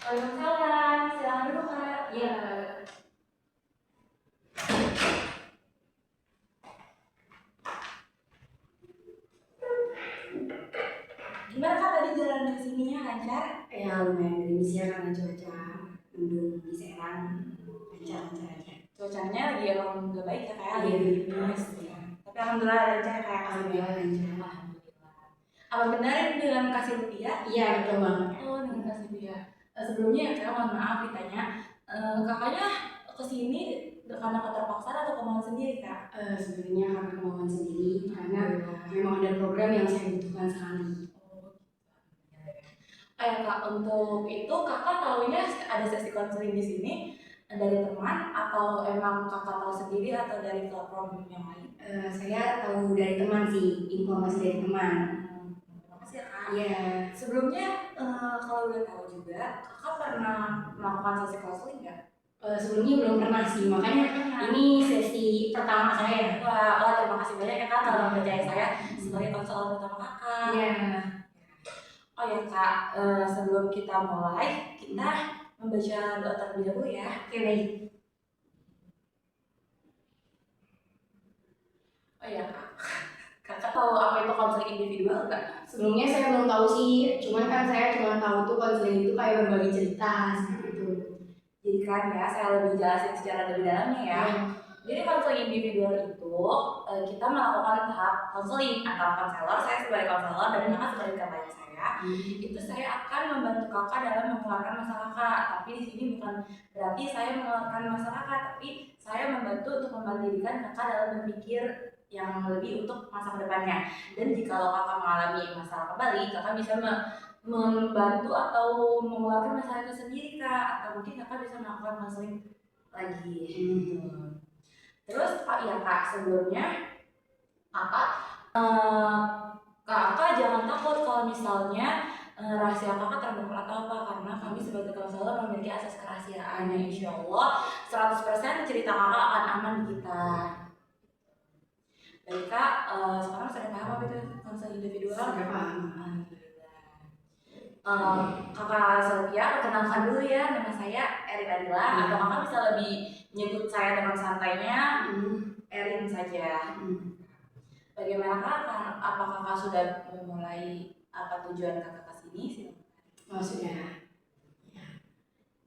Waalaikumsalam, silakan dulu Kak. Iya, Gimana Kak tadi jalan ke sininya lancar? ya lumayan gerimis ya karena cuaca mendung di Serang. Lancar-lancar aja. Cuacanya lagi emang gak baik ya Kak, lagi Iya. gerimis. Tapi alhamdulillah lancar ya Kak. Alhamdulillah lancar. Alhamdulillah. Apa benar dengan kasih rupiah? Iya, betul banget. Oh, dengan kasih rupiah. Sebelumnya ya Kak, mohon maaf ditanya, kakaknya kesini karena keterpaksaan atau kemauan sendiri Kak? Sebenarnya karena kemauan sendiri, karena memang ada program yang saya butuhkan sekali. Oh ya Kak, untuk itu kakak tahunya ada sesi konseling di sini dari teman atau emang kakak tahu sendiri atau dari platform yang lain? Saya tahu dari teman sih, informasi dari teman. Terima kasih ya Kak. Iya. Sebelumnya kalau udah tahu juga, kakak pernah melakukan sesi konseling nggak? Sebelumnya belum pernah sih, makanya ini sesi pertama saya. Wah, terima kasih banyak ya Kak telah mempercayai saya sebagai konselor pertama kakak. Iya. Oh ya Kak, sebelum kita mulai, kita membaca doa terlebih dahulu ya. Oke, baik. Oh ya Kak, kakak tahu apa itu konseling individual nggak? Sebelumnya saya belum tahu sih, cuman kan saya cuma tahu tuh konseling itu kayak berbagi cerita seperti itu. Jadi kan ya, saya lebih jelasin secara lebih dalamnya ya. Jadi konseling individual itu kita melakukan tahap konseling atau konselor. Saya sebagai konselor dan kakak sebagai kakak saya. Itu saya akan membantu kakak dalam mengeluarkan masalah kakak. Tapi di sini bukan berarti saya mengeluarkan masalah kakak, tapi saya membantu untuk memandirikan kakak dalam berpikir yang lebih untuk masa kedepannya. Dan jika kakak mengalami masalah kembali, kakak bisa membantu atau mengeluarkan masalah itu sendiri kak, atau mungkin kakak bisa melakukan konseling lagi. Terus ya kak, sebelumnya kakak jangan takut kalau misalnya rahasia kakak terbongkar atau apa, karena kami sebagai konselor memiliki asas kerahasiaan yang insya Allah 100% cerita kakak akan aman di kita. Baik kak, sekarang sudah paham apa itu konseling individual? Sudah paham. Kakak Sylvia, perkenalkan dulu ya, nama saya Erin Adila. Atau kakak bisa lebih menyebut saya dengan santainya Erin saja. Bagaimana kak? Apakah kakak sudah memulai apa tujuan kakak ke sini? Oh sudah.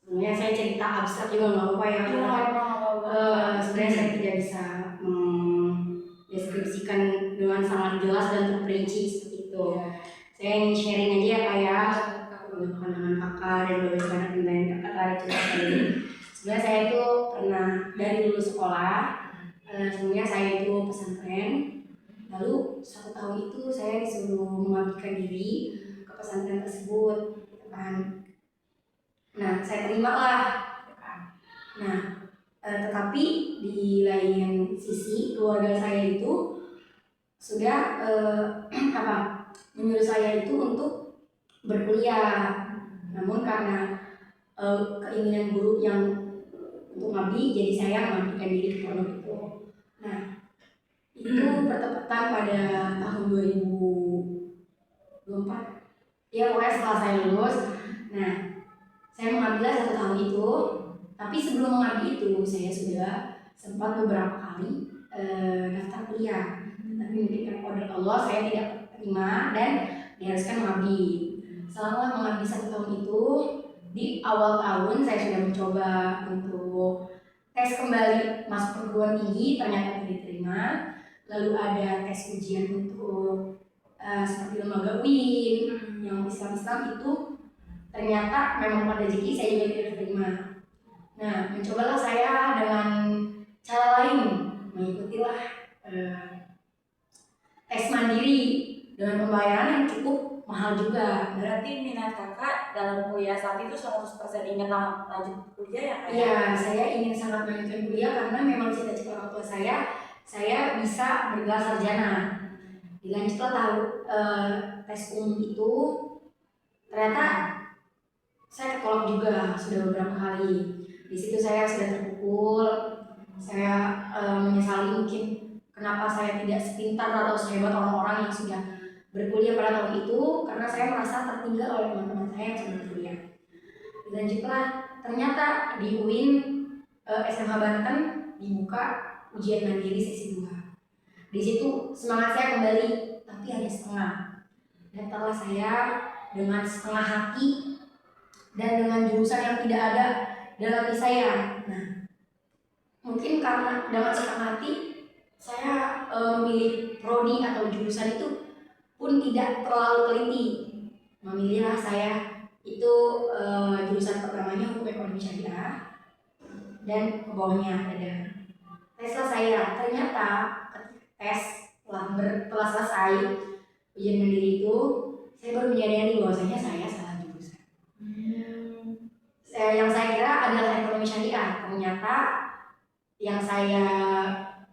Sebenarnya saya cerita abstrak juga nggak apa-apa ya. Sebenarnya saya tidak bisa mendeskripsikan dengan sangat jelas dan terperinci seperti itu. Saya ingin sharing aja ya kayak pandangan kakak dan bagaimana penilaian kakak terhadap cerita ini. Sebenarnya saya itu pernah dari lulus sekolah, sebenarnya saya itu pesantren. Lalu 1 tahun itu saya disuruh mengabdikan diri ke pesantren tersebut, kan. Nah, saya terima lah. Nah, tetapi di lain sisi keluarga saya itu sudah menyuruh saya itu untuk berkuliah. Namun karena keinginan guru yang untuk ngabdi, jadi saya mengabdikan diri ke pondok itu. Nah, itu bertepatan pada tahun 2024. Ya pokoknya setelah saya lulus. Nah, saya mengambilnya 1 tahun itu. Tapi sebelum mengabdi itu saya sudah sempat beberapa kali daftar kuliah. Tapi mungkin karena order Allah saya tidak terima dan diharuskan mengabdi. Selama mengabdi 1 tahun itu, di awal tahun saya sudah mencoba untuk tes kembali masuk perguruan tinggi, ternyata tidak diterima. Lalu ada tes ujian untuk seperti lembaga UIN yang Islam itu, ternyata memang pada rezeki saya juga tidak terima. Nah, mencobalah saya dengan cara lain, mengikutilah tes mandiri dengan pembayaran yang cukup mahal juga. Berarti minat kakak dalam kuliah saat itu 100% ingin lanjut kuliah ya kak? Iya, saya ingin sangat melanjutkan kuliah karena memang cita-cita orang tua saya bisa bergelar sarjana. Dilanjutlah tahu tes umum itu, ternyata saya ketolak juga sudah beberapa kali. Di situ saya sudah terpukul, saya menyesali mungkin kenapa saya tidak sepintar atau sehebat orang-orang yang sudah berkuliah pada tahun itu, karena saya merasa tertinggal oleh teman-teman saya yang sudah berkuliah. Lanjutlah, ternyata di UIN SMH Banten dibuka ujian mandiri sesi 2. Di situ semangat saya kembali, tapi hanya setengah. Daftarlah saya dengan setengah hati dan dengan jurusan yang tidak ada dalam diri saya. Nah, mungkin karena dengan setengah hati saya memilih prodi atau jurusan itu pun tidak terlalu teliti. Memilihlah saya itu jurusan pertamanya hukum ekonomi syariah dan ke bawahnya ada teslah saya. Ternyata tes telah selesai ujian mandiri itu, saya baru menyadari bahwasanya saya salah jurusan. Yang saya kira adalah ekonomi syariah, ternyata yang saya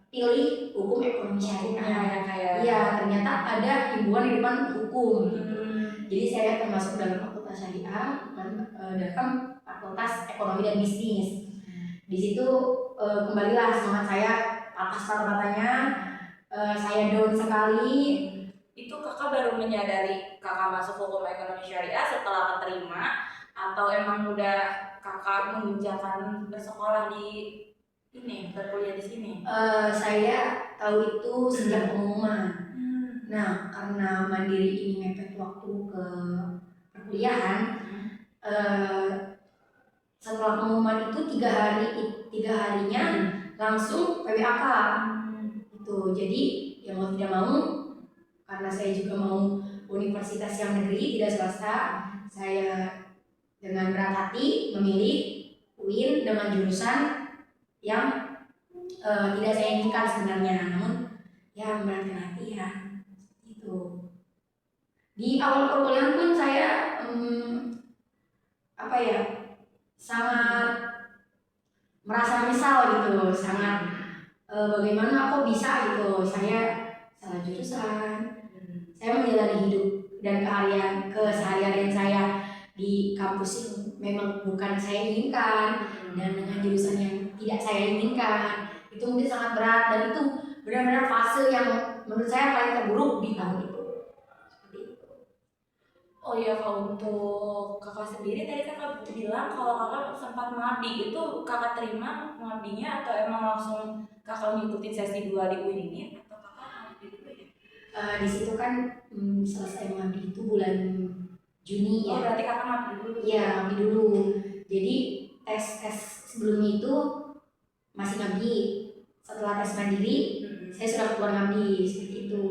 pilih hukum ekonomi syariah. Iya, ternyata ada himbuan di depan hukum gitu. Jadi saya termasuk dalam fakultas syariah dalam fakultas ekonomi dan bisnis. Di situ kembalilah semangat saya atas kata-katanya, saya down sekali. Itu kakak baru menyadari kakak masuk hukum ekonomi syariah setelah keterima, atau emang udah kakak menginjakan bersekolah di ini, berkuliah di sini? Saya tahu itu sejak pengumuman. Nah, karena mandiri ini mepet waktu ke perkuliahan, setelah pengumuman itu 3 harinya langsung PBAK itu. Jadi ya mau tidak mau, karena saya juga mau universitas yang negeri tidak swasta, saya dengan berat hati memilih UIN dengan jurusan yang tidak saya inginkan sebenarnya, namun ya memberatkan hati ya itu. Di awal perkuliahan pun saya sangat merasa menyesal gitu, sangat bagaimana kok bisa gitu, saya salah jurusan. Saya menjalani hidup dan keseharian saya di kampus ini memang bukan saya inginkan, dan dengan jurusan yang tidak saya inginkan, itu mungkin sangat berat, dan itu benar-benar fase yang menurut saya paling terburuk di tahun itu. Seperti itu. Oh iya, kalau untuk kakak sendiri tadi kakak bilang kalau kakak sempat mengabdi, itu kakak terima mengabdinya atau emang langsung kakak ngikutin sesi 2 di UIN ini, atau kakak mengabdi dulu ya? Di situ kan selesai mengabdi itu bulan Juni ya. Oh, berarti kakak mengabdi dulu? Iya, mengabdi dulu. Jadi tes sebelumnya itu masih ngabdi. Setelah tes mandiri, saya sudah keluar ngabdi, seperti itu.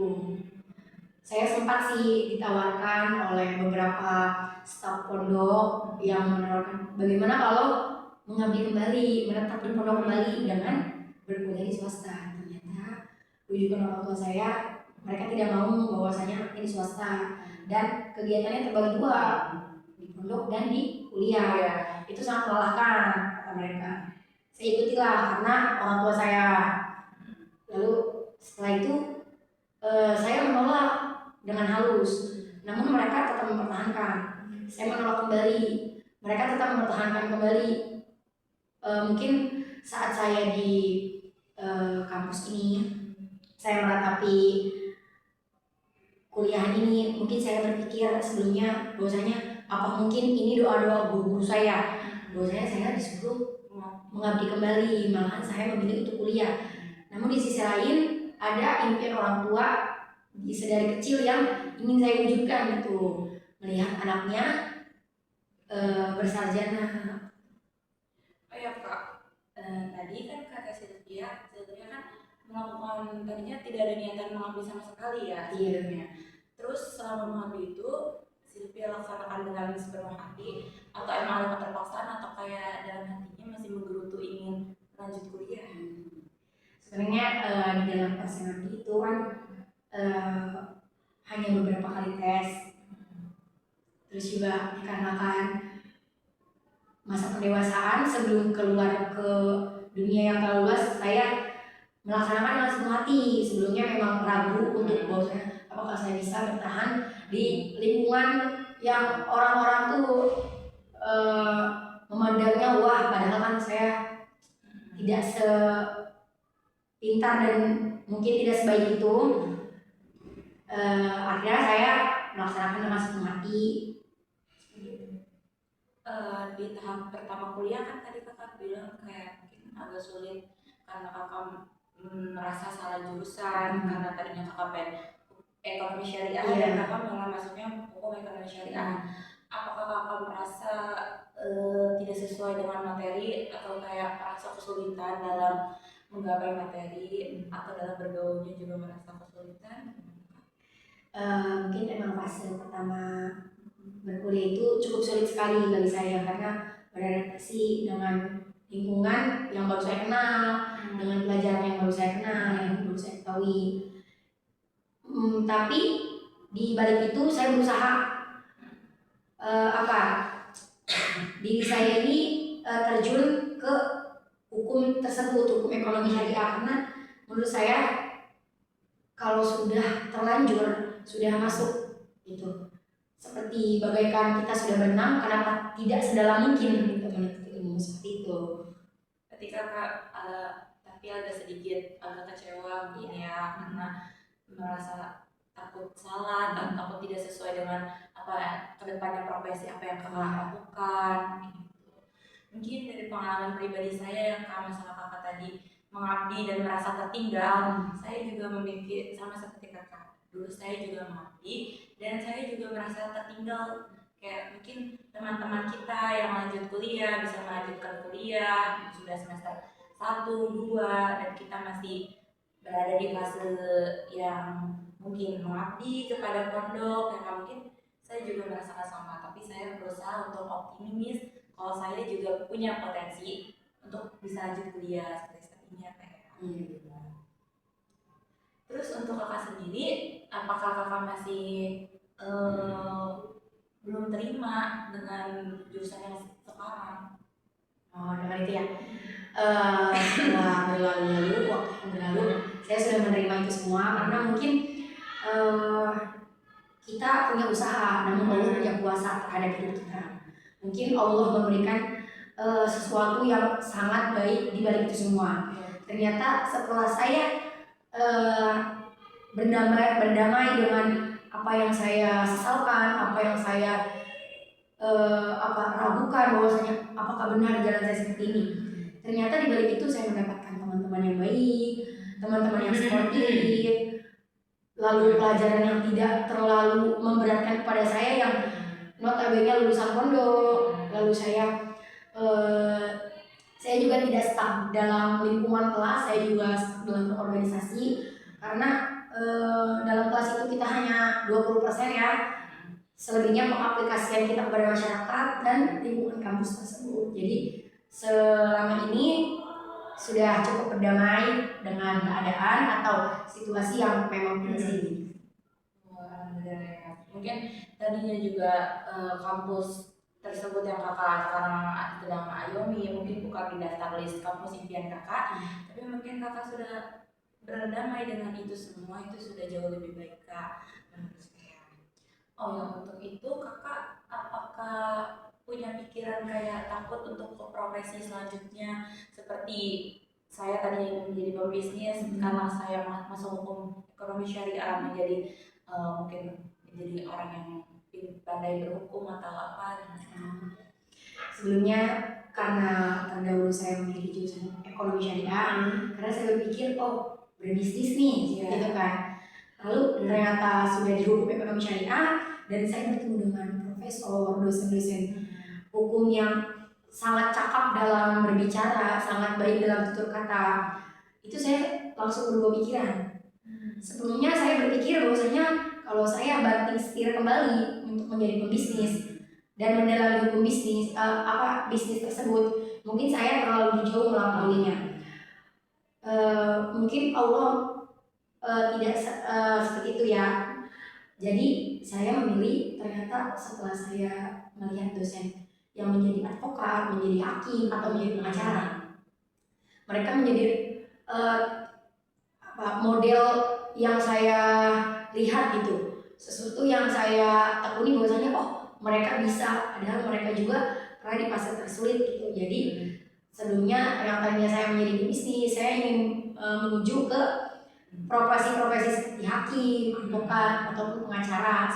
Saya sempat sih ditawarkan oleh beberapa staf pondok yang menawarkan bagaimana kalau mengabdi kembali, menetap di pondok kembali dengan berkuliah di swasta. Ternyata rujukan orang tua saya, mereka tidak mau bahwasanya ini swasta dan kegiatannya terbagi 2, di pondok dan di kuliah. Itu sangat melelahkan kata mereka. Saya ikutilah karena orang tua saya. Lalu setelah itu saya menolak dengan halus, namun mereka tetap mempertahankan. Saya menolak kembali, mereka tetap mempertahankan kembali. Mungkin saat saya di kampus ini, saya meratapi kuliah ini, mungkin saya berpikir sebelumnya bahwasanya apa mungkin ini doa-doa guru saya, bahwasanya saya disuruh mengabdi kembali, malahan saya memilih untuk kuliah. Namun di sisi lain ada impian orang tua dari kecil yang ingin saya wujudkan gitu, melihat anaknya bersarjana. Oh ya kak, tadi kan kata Sylvia kan melakukan, tadinya tidak ada niatan mengabdi sama sekali ya sebelumnya. Terus selama mengabdi itu Sylvia laksanakan dengan sepenuh hati, atau emang ada keterpaksaan, atau kayak dalam hatinya masih menggerutu ingin lanjut kuliah? Sebenarnya di dalam proses ngabdi itu kan hanya beberapa kali tes, terus juga dikarenakan masa pendewasaan sebelum keluar ke dunia yang terlalu luas, saya melaksanakan dengan sepenuh hati. Sebelumnya memang ragu untuk bahwasanya apakah saya bisa bertahan di lingkungan yang orang-orang tuh memandangnya wah, padahal kan saya tidak sepintar dan mungkin tidak sebaik itu. Akhirnya saya melaksanakan dengan sepenuh hati. Di tahap pertama kuliah kan tadi kakak bilang kayak mungkin agak sulit karena kakak merasa salah jurusan karena tadinya kakak pengen ekonomi syariah dan kakak malah masuknya hukum ekonomi syariah. Apakah kakak merasa tidak sesuai dengan materi atau kayak merasa kesulitan dalam menggapai materi atau dalam bergaulnya juga merasa kesulitan? Mungkin emang fase pertama berkuliah itu cukup sulit sekali bagi saya karena beradaptasi dengan lingkungan yang baru saya kenal, dengan pelajaran yang baru saya kenal, yang baru saya ketahui. Tapi di balik itu saya berusaha diri saya ini terjun ke hukum tersebut, hukum ekonomi syariah, karena menurut saya kalau sudah terlanjur, sudah masuk gitu, seperti bagaikan kita sudah berenang, kenapa tidak sedalam mungkin gitu, menuntut ilmu seperti itu. Ketika kak tapi agak sedikit agak kecewa mungkin ya karena merasa takut salah dan takut tidak sesuai dengan apa kedepannya profesi apa yang kakak lakukan gitu. Mungkin dari pengalaman pribadi saya yang masalah kakak tadi mengabdi dan merasa tertinggal, saya juga memikir sama seperti kakak. Dulu saya juga mengabdi dan saya juga merasa tertinggal. Kayak mungkin teman-teman kita yang lanjut kuliah bisa melanjutkan kuliah sudah semester 1, 2 dan kita masih berada di fase yang mungkin mengabdi kepada pondok karena mungkin saya juga merasakan sama tapi saya berusaha untuk optimis kalau saya juga punya potensi untuk bisa lanjut kuliah seperti ini kayak. Terus untuk kakak sendiri apakah kakak masih belum terima dengan jurusan yang sekarang? Dengan itu ya, setelah waktu yang berlalu, saya sudah menerima itu semua karena mungkin kita punya usaha, namun Allah punya kuasa terhadap hidup kita. Mungkin Allah memberikan sesuatu yang sangat baik di balik itu semua. Ternyata setelah saya berdamai dengan apa yang saya sesalkan, apa yang saya ragukan bahwasanya apakah benar jalan saya seperti ini. Ternyata di balik itu saya mendapatkan teman-teman yang baik, teman-teman yang sportif, lalu pelajaran yang tidak terlalu memberatkan kepada saya yang notabene lulusan pondok. Lalu saya juga tidak stuck dalam lingkungan kelas, saya juga stuck dalam organisasi karena dalam kelas itu kita hanya 20% ya, selebihnya pengaplikasian kita kepada masyarakat dan lingkungan kampus tersebut. Jadi selama ini sudah cukup berdamai dengan keadaan atau situasi yang memang terjadi. Mungkin tadinya juga kampus tersebut yang kakak sekarang sedang ayomi mungkin bukan di daftar list kampus impian kakak, tapi mungkin kakak sudah berdamai dengan itu semua, itu sudah jauh lebih baik kak menurut saya. Untuk itu kakak apakah punya pikiran kayak takut untuk ke profesi selanjutnya seperti saya tadi ingin menjadi pebisnis karena saya masuk hukum ekonomi syariah menjadi mungkin menjadi orang yang pandai berhukum atau apa. Sebelumnya karena terdahulu saya memiliki jurusan ekonomi syariah, karena saya berpikir berbisnis nih, gitu kan. Lalu ternyata sudah di hukum ekonomi syariah dan saya bertemu dengan profesor, dosen-dosen hukum yang sangat cakap dalam berbicara, sangat baik dalam tutur kata. Itu saya langsung berubah pikiran. Sebelumnya saya berpikir bahwasanya kalau saya banting setir kembali untuk menjadi pebisnis dan mendalami hukum bisnis, bisnis tersebut, mungkin saya terlalu jauh melampauinya. Mungkin Allah tidak seperti itu ya. Jadi saya memilih ternyata setelah saya melihat dosen yang menjadi advokat, menjadi hakim atau menjadi pengacara, mereka menjadi model yang saya lihat gitu, sesuatu yang saya tekuni bahwasanya mereka bisa, padahal mereka juga pernah di fase tersulit gitu. Jadi sebelumnya yang tadinya saya menjadi pebisnis, saya ingin menuju ke profesi-profesi seperti hakim, advokat ataupun pengacara.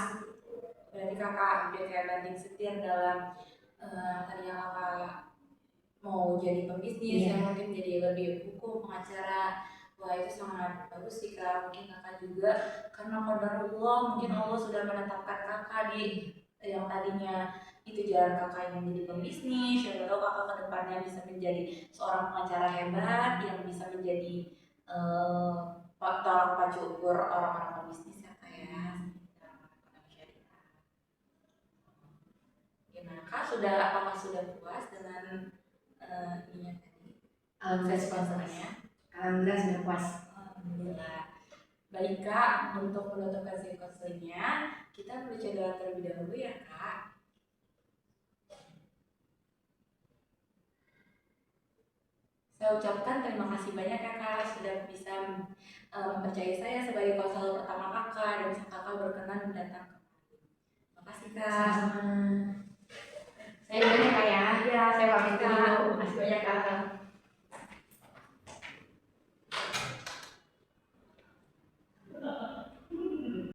Berarti kakak udah kayak banting setir dalam tadinya kakak mau jadi pembisnis yang mungkin jadi lebih hukum pengacara, wah itu sangat bagus sih kak. Mungkin kakak juga karena qadarullah mungkin Allah sudah menetapkan kakak di yang tadinya itu jalan kakak yang menjadi pembisnis. Siapa tahu kakak kedepannya bisa menjadi seorang pengacara hebat yang bisa menjadi tolak pacu ukur orang-orang pembisnis ya kak ya. Gimana kak, apakah sudah puas dengan ininya tadi? Sponsornya? Alhamdulillah sudah puas. Alhamdulillah. Baik kak, untuk menutup sesi konselingnya, kita membaca doa terlebih dahulu ya kak. Saya ucapkan terima kasih banyak ya kak sudah bisa mempercayai saya sebagai konselor pertama kakak dan bisa kakak berkenan datang kembali. Terima kasih kak. Sama-sama.